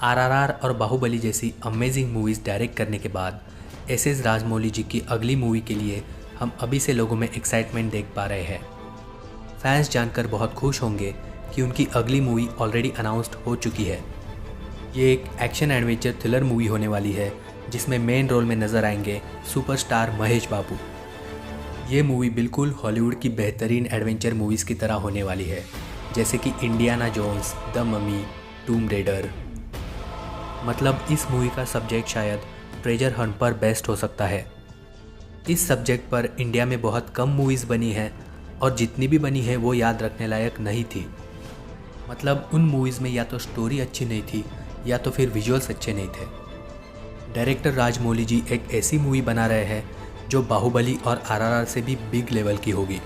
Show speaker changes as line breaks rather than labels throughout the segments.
आरआरआर और बाहुबली जैसी amazing movies direct करने के बाद एस राजमौली जी की अगली मूवी के लिए हम अभी से लोगों में एक्साइटमेंट देख पा रहे हैं। फैंस जानकर बहुत खुश होंगे कि उनकी अगली मूवी ऑलरेडी अनाउंस्ड हो चुकी है। ये एक एक्शन एडवेंचर थ्रिलर मूवी होने वाली है जिसमें मेन रोल में नज़र आएंगे सुपरस्टार महेश बाबू। ये मूवी बिल्कुल हॉलीवुड की बेहतरीन एडवेंचर मूवीज़ की तरह होने वाली है, जैसे कि Indiana Jones, the Mummy, Tomb Raider. मतलब इस मूवी का सब्जेक्ट शायद ट्रेजर हंट पर बेस्ट हो सकता है। इस सब्जेक्ट पर इंडिया में बहुत कम मूवीज़ बनी हैं और जितनी भी बनी है वो याद रखने लायक नहीं थी। मतलब उन मूवीज़ में या तो स्टोरी अच्छी नहीं थी या तो फिर विजुअल्स अच्छे नहीं थे। डायरेक्टर राजमौली जी एक ऐसी मूवी बना रहे हैं जो बाहुबली और आरआरआर से भी बिग लेवल की होगी।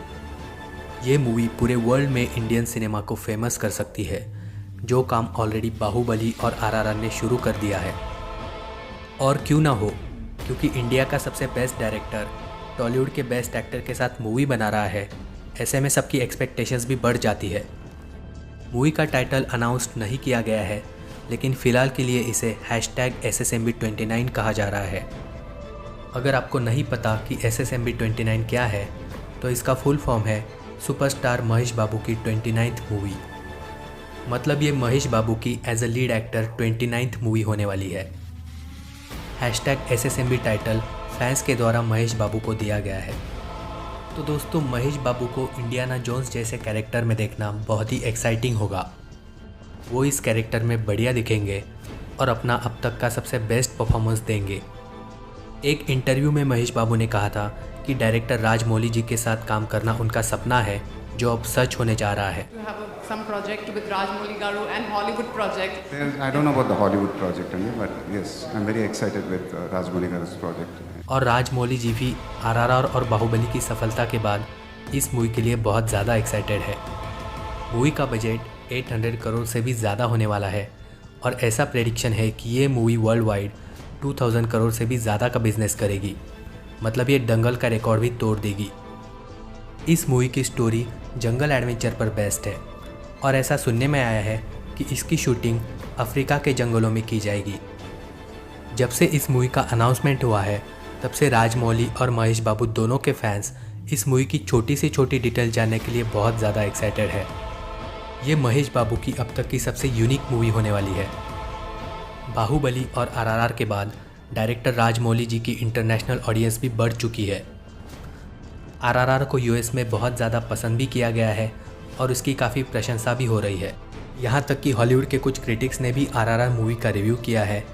ये मूवी पूरे वर्ल्ड में इंडियन सिनेमा को फेमस कर सकती है, जो काम ऑलरेडी बाहुबली और आरआरआर ने शुरू कर दिया है। और क्यों ना हो, क्योंकि इंडिया का सबसे बेस्ट डायरेक्टर टॉलीवुड के बेस्ट एक्टर के साथ मूवी बना रहा है, ऐसे में सबकी एक्सपेक्टेशंस भी बढ़ जाती है। मूवी का टाइटल अनाउंस्ड नहीं किया गया है, लेकिन फ़िलहाल के लिए इसे #SSMB29 कहा जा रहा है। अगर आपको नहीं पता कि SSMB29 क्या है, तो इसका फुल फॉर्म है सुपरस्टार महेश बाबू की 29th मूवी। मतलब ये महेश बाबू की as a lead actor 29th movie होने वाली है। #SSMB टाइटल फैंस के द्वारा महेश बाबू को दिया गया है। तो दोस्तों, महेश बाबू को इंडियाना जोन्स जैसे कैरेक्टर में देखना बहुत ही एक्साइटिंग होगा। वो इस कैरेक्टर में बढ़िया दिखेंगे और अपना अब तक का सबसे बेस्ट परफॉर्मेंस देंगे। एक इंटरव्यू में महेश बाबू ने कहा था कि डायरेक्टर राजमौली जी के साथ काम करना उनका सपना है, जो अब सच होने जा रहा है।
Some project with Rajmouli Garu and Hollywood project.
I don't know about the Hollywood project only, but yes, I'm very excited with Rajmouli Garu's project.
और राजमौली जी भी आरआरआर और बाहुबली की सफलता के बाद इस मूवी के लिए बहुत ज़्यादा एक्साइटेड है। मूवी का बजट 800 करोड़ से भी ज़्यादा होने वाला है और ऐसा प्रेडिक्शन है कि ये मूवी वर्ल्ड वाइड 2000 करोड़ से भी ज़्यादा का बिजनेस करेगी। मतलब ये दंगल का रिकॉर्ड भी तोड़ देगी। इस मूवी की स्टोरी जंगल एडवेंचर पर बेस्ड है और ऐसा सुनने में आया है कि इसकी शूटिंग अफ्रीका के जंगलों में की जाएगी। जब से इस मूवी का अनाउंसमेंट हुआ है, तब से राजमौली और महेश बाबू दोनों के फैंस इस मूवी की छोटी से छोटी डिटेल जानने के लिए बहुत ज़्यादा एक्साइटेड है। ये महेश बाबू की अब तक की सबसे यूनिक मूवी होने वाली है। बाहुबली और आरआरआर के बाद डायरेक्टर राजमौली जी की इंटरनेशनल ऑडियंस भी बढ़ चुकी है। आरआरआर को यूएस में बहुत ज़्यादा पसंद भी किया गया है और उसकी काफ़ी प्रशंसा भी हो रही है। यहाँ तक कि हॉलीवुड के कुछ क्रिटिक्स ने भी आरआरआर मूवी का रिव्यू किया है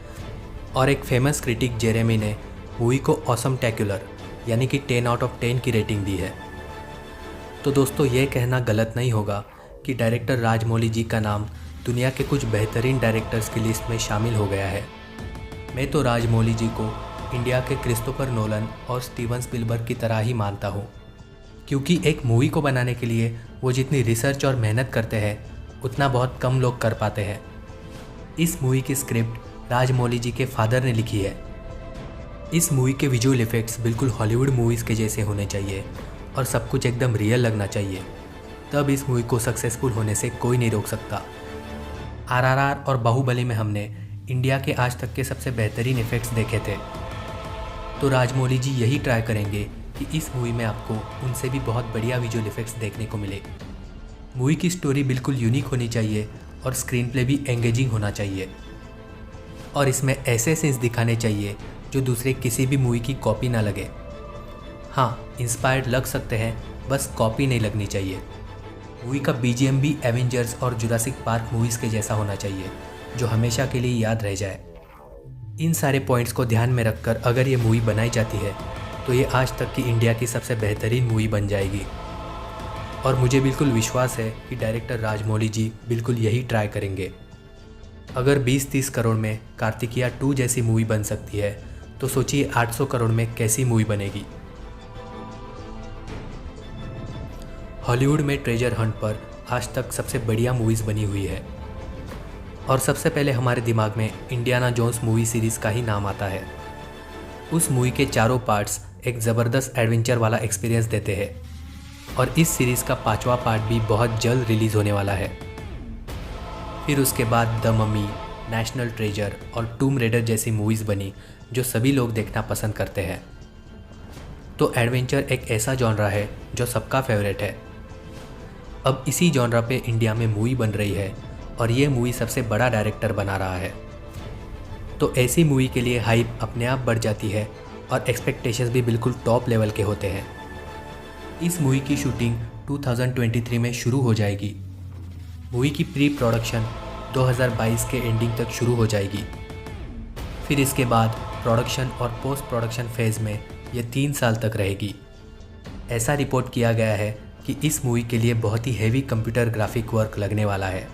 और एक फेमस क्रिटिक जेरेमी ने मूवी को ऑसमटेक्युलर यानी कि 10 आउट ऑफ 10 की रेटिंग दी है। तो दोस्तों, ये कहना गलत नहीं होगा कि डायरेक्टर राजमौली जी का नाम दुनिया के कुछ बेहतरीन डायरेक्टर्स की लिस्ट में शामिल हो गया है। मैं तो राजमौली जी को इंडिया के क्रिस्टोफर नोलन और स्टीवन स्पिलबर्ग की तरह ही मानता हूँ, क्योंकि एक मूवी को बनाने के लिए वो जितनी रिसर्च और मेहनत करते हैं, उतना बहुत कम लोग कर पाते हैं। इस मूवी की स्क्रिप्ट राजमौली जी के फादर ने लिखी है। इस मूवी के विजुअल इफ़ेक्ट्स बिल्कुल हॉलीवुड मूवीज़ के जैसे होने चाहिए और सब कुछ एकदम रियल लगना चाहिए, तब इस मूवी को सक्सेसफुल होने से कोई नहीं रोक सकता। आरआरआर और बाहुबली में हमने इंडिया के आज तक के सबसे बेहतरीन इफ़ेक्ट्स देखे थे, तो राजमौली जी यही ट्राई करेंगे कि इस मूवी में आपको उनसे भी बहुत बढ़िया विजुअल इफ़ेक्ट्स देखने को मिले। मूवी की स्टोरी बिल्कुल यूनिक होनी चाहिए और स्क्रीन प्ले भी एंगेजिंग होना चाहिए और इसमें ऐसे सीन्स दिखाने चाहिए जो दूसरे किसी भी मूवी की कॉपी ना लगे। हाँ, इंस्पायर्ड लग सकते हैं, बस कॉपी नहीं लगनी चाहिए। मूवी का बीजीएम भी एवेंजर्स और जुरासिक पार्क मूवीज़ के जैसा होना चाहिए, जो हमेशा के लिए याद रह जाए। इन सारे पॉइंट्स को ध्यान में रखकर अगर ये मूवी बनाई जाती है, तो ये आज तक की इंडिया की सबसे बेहतरीन मूवी बन जाएगी और मुझे बिल्कुल विश्वास है कि डायरेक्टर राजमौली जी बिल्कुल यही ट्राई करेंगे। अगर 20-30 करोड़ में कार्तिकेया 2 जैसी मूवी बन सकती है, तो सोचिए 800 करोड़ में कैसी मूवी बनेगी। हॉलीवुड में ट्रेजर हंट पर आज तक सबसे बढ़िया मूवीज़ बनी हुई है और सबसे पहले हमारे दिमाग में इंडियाना जोन्स मूवी सीरीज़ का ही नाम आता है। उस मूवी के चारों पार्ट्स एक ज़बरदस्त एडवेंचर वाला एक्सपीरियंस देते हैं और इस सीरीज़ का 5वां पार्ट भी बहुत जल्द रिलीज़ होने वाला है। फिर उसके बाद द ममी, नेशनल ट्रेजर और टूम रेडर जैसी मूवीज़ बनी जो सभी लोग देखना पसंद करते हैं। तो एडवेंचर एक ऐसा जॉनरा है जो सबका फेवरेट है। अब इसी जॉनरा पे इंडिया में मूवी बन रही है और ये मूवी सबसे बड़ा डायरेक्टर बना रहा है। तो ऐसी मूवी के लिए हाइप अपने आप बढ़ जाती है और एक्सपेक्टेशंस भी बिल्कुल टॉप लेवल के होते हैं। इस मूवी की शूटिंग 2023 में शुरू हो जाएगी। मूवी की प्री प्रोडक्शन 2022 के एंडिंग तक शुरू हो जाएगी। फिर इसके बाद प्रोडक्शन और पोस्ट प्रोडक्शन फेज़ में ये 3 साल तक रहेगी। ऐसा रिपोर्ट किया गया है कि इस मूवी के लिए बहुत ही हेवी कंप्यूटर ग्राफिक वर्क लगने वाला है।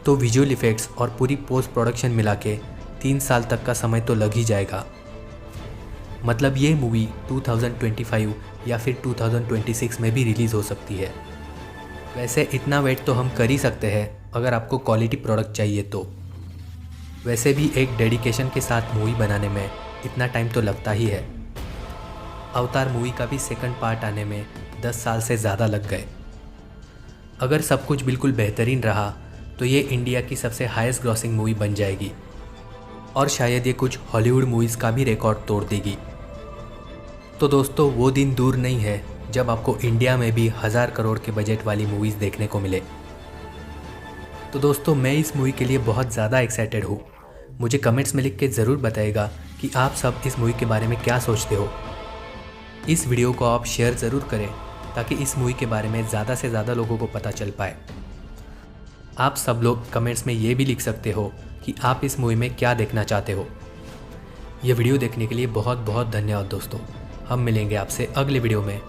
तो विजुअल इफ़ेक्ट्स और पूरी पोस्ट प्रोडक्शन मिला के 3 साल तक का समय तो लग ही जाएगा। मतलब ये मूवी 2025 या फिर 2026 में भी रिलीज़ हो सकती है। वैसे इतना वेट तो हम कर ही सकते हैं अगर आपको क्वालिटी प्रोडक्ट चाहिए तो। वैसे भी एक डेडिकेशन के साथ मूवी बनाने में इतना टाइम तो लगता ही है। अवतार मूवी का भी सेकंड पार्ट आने में 10 साल से ज़्यादा लग गए। अगर सब कुछ बिल्कुल बेहतरीन रहा तो ये इंडिया की सबसे हाईएस्ट ग्रॉसिंग मूवी बन जाएगी और शायद ये कुछ हॉलीवुड मूवीज़ का भी रिकॉर्ड तोड़ देगी। तो दोस्तों वो दिन दूर नहीं है जब आपको इंडिया में भी 1000 करोड़ के बजट वाली मूवीज़ देखने को मिले। तो दोस्तों मैं इस मूवी के लिए बहुत ज़्यादा एक्साइटेड हूँ। मुझे कमेंट्स में लिख के ज़रूर बताइएगा कि आप सब इस मूवी के बारे में क्या सोचते हो। इस वीडियो को आप शेयर ज़रूर करें ताकि इस मूवी के बारे में ज़्यादा से ज़्यादा लोगों को पता चल पाए। आप सब लोग कमेंट्स में ये भी लिख सकते हो कि आप इस मूवी में क्या देखना चाहते हो। ये वीडियो देखने के लिए बहुत बहुत धन्यवाद दोस्तों। हम मिलेंगे आपसे अगले वीडियो में।